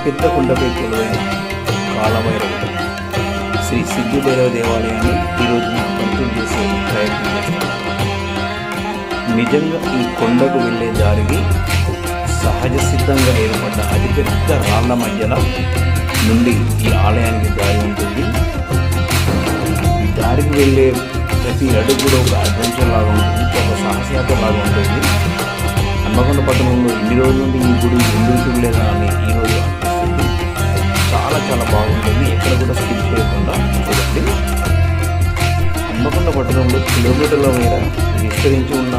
అతిపెద్ద కొండపై కొలువైన కాలభైరవుడు శ్రీ సిద్ధిభైరవ దేవాలయాన్ని ఈరోజు మనం పరిచయం చేసే ప్రయత్నం చేస్తాం. నిజంగా ఈ కొండకు వెళ్ళే దారికి సహజ సిద్ధంగా ఏర్పడ్డ అతిపెద్ద రాళ్ల మధ్యలో నుండి ఈ ఆలయానికి దారి ఉంటుంది. దారికి వెళ్ళే ప్రతి అడుగు కూడా ఒక అడ్వెంచర్ లాగా ఉంటుంది, ఒక సాహసయాత్ర లాగా ఉంటుంది. హన్మకొండ పట్టణంలో ఇన్ని రోజుల నుండి ఈ గుడి ఎందుకు చూడలేదా అని ఈరోజు అనిపిస్తుంది. చాలా చాలా బాగుంటుంది, ఎక్కడ కూడా స్కిప్ చేయకుండా చూడండి. హన్మకొండ పట్టణంలో కిలోమీటర్ల మేర విస్తరించి ఉన్న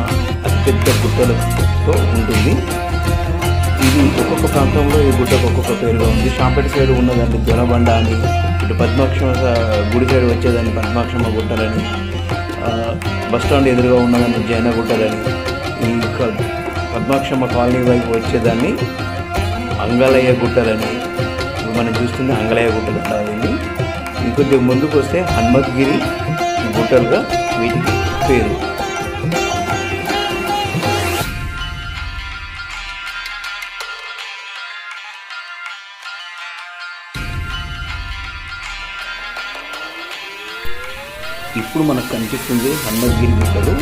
అతిపెద్ద గుట్టలతో ఉంటుంది. ఇది ఒక్కొక్క ప్రాంతంలో ఈ గుట్టకు ఒక్కొక్క పేరుగా ఉంది. షాంపేట సైడ్ ఉన్నదాన్ని దొనబండ అని, ఇటు పద్మాక్షమ గుడి సైడ్ వచ్చేదాన్ని పద్మాక్షమ గుట్టలని, బస్టాండ్ ఎదురుగా ఉన్నదాన్ని జైన గుట్టలని, ఇంకా పద్మాక్షమ కాలనీ వైపు వచ్చేదాన్ని అంగళయ్య గుట్టలని, మనం చూస్తుంది అంగళయ్య గుట్టలు అంటారు. ఇంకొద్దిగా ముందుకు వస్తే హనుమత్గిరి గుట్టలుగా వీటికి పేరు. ఇప్పుడు మనకు కనిపిస్తుంది హనుమత్గిరి గుట్టలు.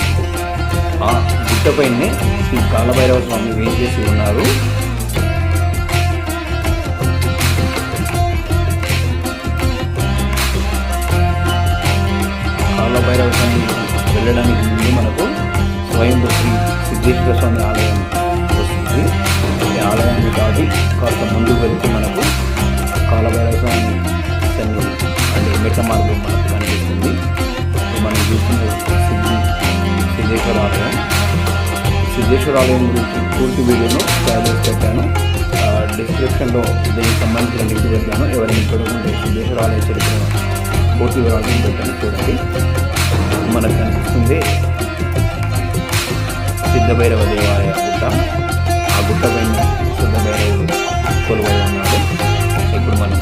ఆ గుట్టపైనే శ్రీ కాలభైరవ స్వామి వేంచేసి ఉన్నారు. కాలభైరవ స్వామి వెళ్ళడానికి ముందు మనకు స్వయంభూ శ్రీ సిద్ధేశ్వర స్వామి ఆలయం వస్తుంది. ఈ ఆలయాన్ని దాటి కాస్త ముందుకు వెళ్తే మనకు కాలభైరవ స్వామి సన్నిధి అంటే మెట్ల మార్గం మనకు కనిపిస్తుంది. మనం చూస్తున్న సిద్ధేశ్వర ఆలయం. సిద్ధేశ్వర ఆలయం గురించి పూర్తి వీడియోను తయారు చేసి పెట్టాను. డిస్క్రిప్షన్లో దీనికి సంబంధించిన లింక్ పెట్టాను. ఎవరైనా చూడకుంటే సిద్ధేశ్వర ఆలయ చరిత్ర పూర్తి వివరాలను పెట్టాను, చూడండి. మనకు కనిపిస్తుంది సిద్ధభైరవ దేవాలయ గుట్ట. ఆ గుట్ట పైన సిద్ధభైరవుడు కొలువై ఉన్నాడు. ఇప్పుడు మనం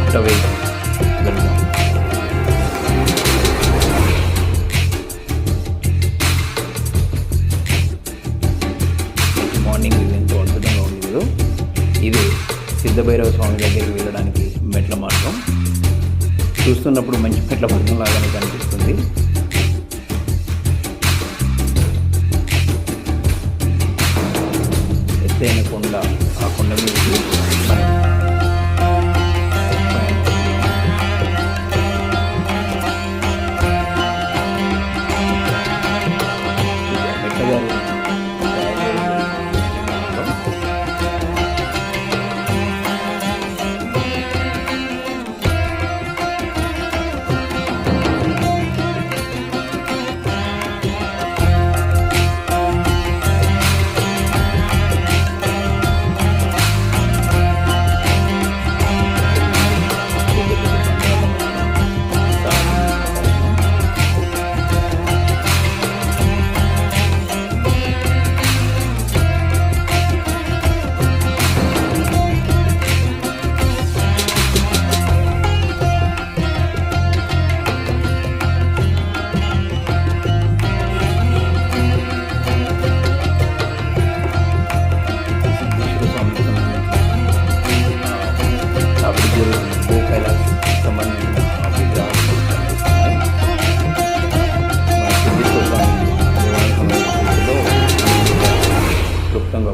గుట్ట వెళ్దాం. మార్నింగ్ ఎంతో అద్భుతంగా ఉండదు. ఇది సిద్ధభైరవ స్వామి దగ్గరికి వెళ్ళడానికి మెట్ల మార్గం. చూస్తున్నప్పుడు మంచి మెట్ల మార్గం లాగానే కనిపిస్తుంది. ఎత్తైన కొండ, ఆ కొండ మీద మనం మెట్లగారి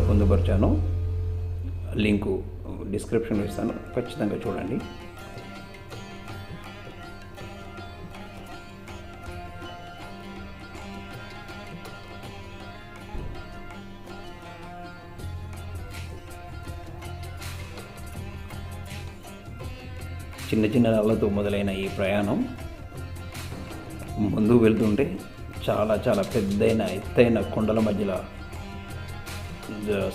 పొందుపరిచాను. లింకు డిస్క్రిప్షన్లో ఇస్తాను, ఖచ్చితంగా చూడండి. చిన్న చిన్న రాళ్ళతో మొదలైన ఈ ప్రయాణం ముందుకు వెళ్తుంటే చాలా చాలా పెద్దైన ఎత్తైన కొండల మధ్యలో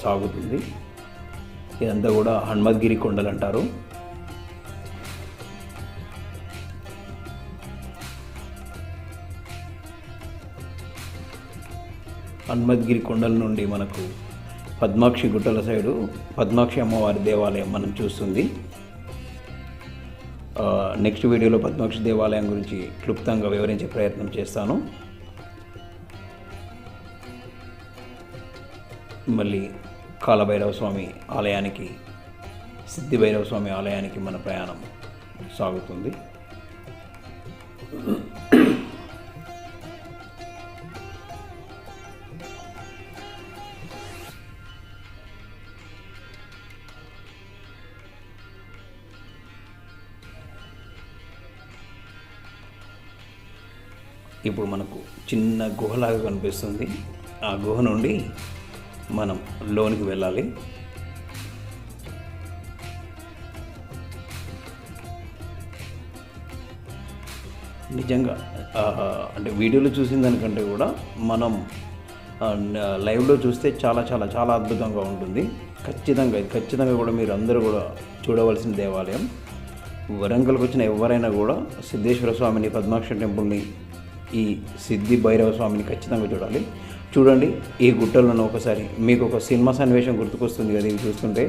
సాగుతుంది. ఇదంతా కూడా హనుమత్గిరి కొండలు అంటారు. హనుమత్గిరి కొండల నుండి మనకు పద్మాక్షి గుట్టల సైడు పద్మాక్షి అమ్మవారి దేవాలయం మనం చూస్తుంది. నెక్స్ట్ వీడియోలో పద్మాక్షి దేవాలయం గురించి క్లుప్తంగా వివరించే ప్రయత్నం చేస్తాను. మళ్ళీ కాలభైరవ స్వామి ఆలయానికి సిద్ధి భైరవ స్వామి ఆలయానికి మన ప్రయాణం సాగుతుంది. ఇప్పుడు మనకు చిన్న గుహలాగా కనిపిస్తుంది. ఆ గుహ నుండి మనం లోనికి వెళ్ళాలి. నిజంగా అంటే వీడియోలో చూసిన దానికంటే కూడా మనం లైవ్లో చూస్తే చాలా చాలా చాలా అద్భుతంగా ఉంటుంది. ఖచ్చితంగా కూడా మీరు అందరూ కూడా చూడవలసిన దేవాలయం. వరంగల్కి వచ్చిన ఎవరైనా కూడా సిద్ధేశ్వర స్వామిని, పద్మాక్ష టెంపుల్ని, ఈ సిద్ధి భైరవ స్వామిని ఖచ్చితంగా చూడాలి. చూడండి, ఈ గుట్టలను ఒకసారి మీకు ఒక సినిమా సన్నివేశం గుర్తుకొస్తుంది కదా ఇవి చూస్తుంటే.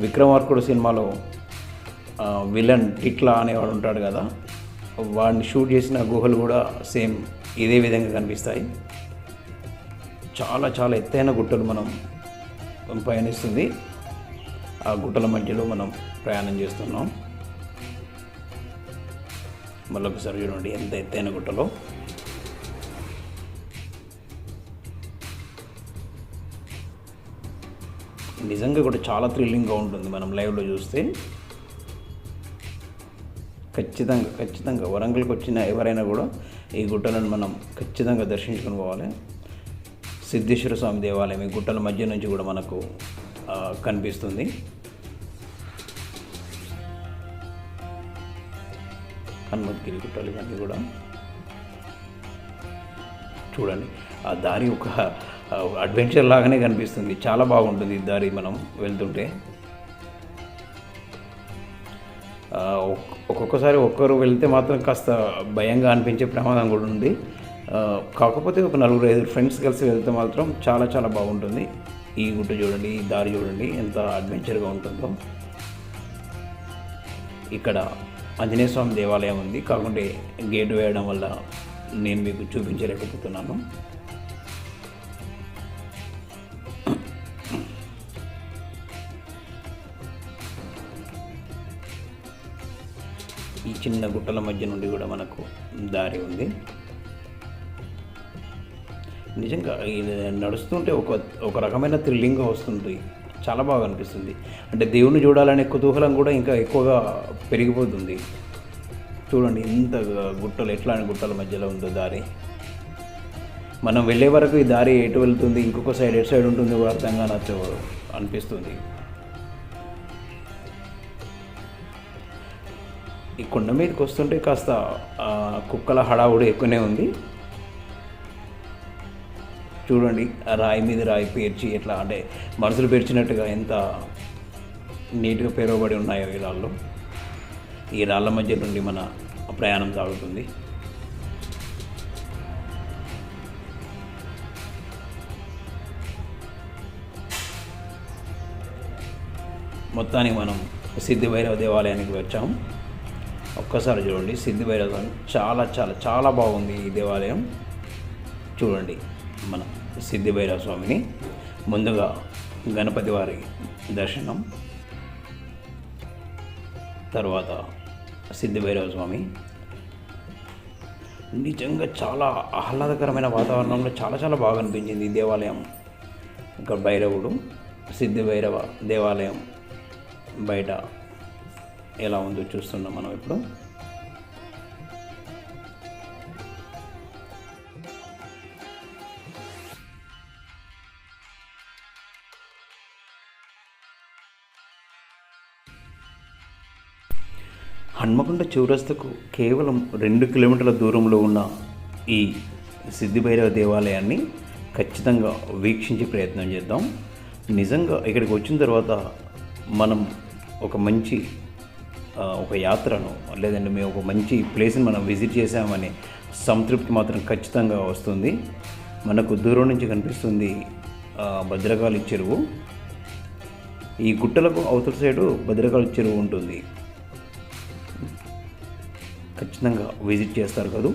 విక్రమార్కుడు సినిమాలో విలన్ టిట్లా అనేవాడు ఉంటాడు కదా, వాడిని షూట్ చేసిన గుహలు కూడా సేమ్ ఇదే విధంగా కనిపిస్తాయి. చాలా చాలా ఎత్తైన గుట్టలు మనం పయనిస్తుంది. ఆ గుట్టల మధ్యలో మనం ప్రయాణం చేస్తున్నాం. మళ్ళొకసారి చూడండి ఎంత ఎత్తైన గుట్టలో. నిజంగా కూడా చాలా థ్రిల్లింగ్గా ఉంటుంది మనం లైవ్లో చూస్తే. ఖచ్చితంగా వరంగల్కి వచ్చిన ఎవరైనా కూడా ఈ గుట్టలను మనం ఖచ్చితంగా దర్శించుకొని పోవాలి. సిద్ధేశ్వర స్వామి దేవాలయం ఈ గుట్టల మధ్య నుంచి కూడా మనకు కనిపిస్తుంది. హనుమద్గిరి గుట్టలు ఇవన్నీ కూడా చూడండి. ఆ దారి ఒక అడ్వెంచర్ లాగానే కనిపిస్తుంది. చాలా బాగుంటుంది ఈ దారి మనం వెళ్తుంటే. ఒక్కొక్కసారి ఒక్కరు వెళ్తే మాత్రం కాస్త భయంగా అనిపించే ప్రమాదం కూడా ఉంది. కాకపోతే ఒక 4-5 ఫ్రెండ్స్ కలిసి వెళ్తే మాత్రం చాలా చాలా బాగుంటుంది. ఈ గుట్ట చూడండి, ఈ దారి చూడండి ఎంత అడ్వెంచర్గా ఉంటుందో. ఇక్కడ ఆంజనేయ స్వామి దేవాలయం ఉంది, కాకుంటే గేటు వేయడం వల్ల నేను మీకు చూపించలేకపోతున్నాను. ఈ చిన్న గుట్టల మధ్య నుండి కూడా మనకు దారి ఉంది. నిజంగా ఇది నడుస్తుంటే ఒక రకమైన థ్రిల్లింగ్గా వస్తుంది. చాలా బాగా అనిపిస్తుంది. అంటే దేవుణ్ణి చూడాలనే కుతూహలం కూడా ఇంకా ఎక్కువగా పెరిగిపోతుంది. చూడండి ఎంత గుట్టలు, ఎట్లాంటి గుట్టల మధ్యలో ఉందో దారి. మనం వెళ్ళే వరకు ఈ దారి ఎటు వెళ్తుంది, ఇంకొక సైడ్ ఎటు సైడ్ ఉంటుంది కూడా అర్థం కానట్టు అనిపిస్తుంది. ఈ కొండ మీదకి వస్తుంటే కాస్త కుక్కల హడావుడి ఎక్కువనే ఉంది. చూడండి, రాయి మీద రాయి పేర్చి ఎట్లా అంటే మనుషులు పేర్చినట్టుగా ఎంత నీట్గా పేరవబడి ఉన్నాయో ఈ రాళ్ళు. ఈ రాళ్ళ మధ్య నుండి మన ప్రయాణం సాగుతుంది. మొత్తానికి మనం సిద్ధి భైరవ దేవాలయానికి వచ్చాం. ఒక్కసారి చూడండి, సిద్ధి భైరవ చాలా చాలా చాలా బాగుంది ఈ దేవాలయం. చూడండి, మన సిద్ధి భైరవ స్వామిని ముందుగా గణపతి వారి దర్శనం, తర్వాత సిద్ధి భైరవ స్వామి. నిజంగా చాలా ఆహ్లాదకరమైన వాతావరణంలో చాలా చాలా బాగా అనిపించింది ఈ దేవాలయం. ఇక్కడ భైరవుడు, సిద్ధి భైరవ దేవాలయం బయట ఎలా ఉందో చూస్తున్నాం మనం ఇప్పుడు. హన్మకొండ చౌరస్తకు కేవలం 2 కిలోమీటర్ల దూరంలో ఉన్న ఈ సిద్ధి భైరవ దేవాలయాన్ని ఖచ్చితంగా వీక్షించే ప్రయత్నం చేద్దాం. నిజంగా ఇక్కడికి వచ్చిన తర్వాత మనం ఒక మంచి ఒక యాత్రను లేదంటే మేము ఒక మంచి ప్లేస్ని మనం విజిట్ చేసామనే సంతృప్తి మాత్రం ఖచ్చితంగా వస్తుంది. మనకు దూరం నుంచి కనిపిస్తుంది భద్రకాళి చెరువు. ఈ గుట్టలకు అవతల సైడు భద్రకాళి చెరువు ఉంటుంది. ఖచ్చితంగా విజిట్ చేస్తారు కదా.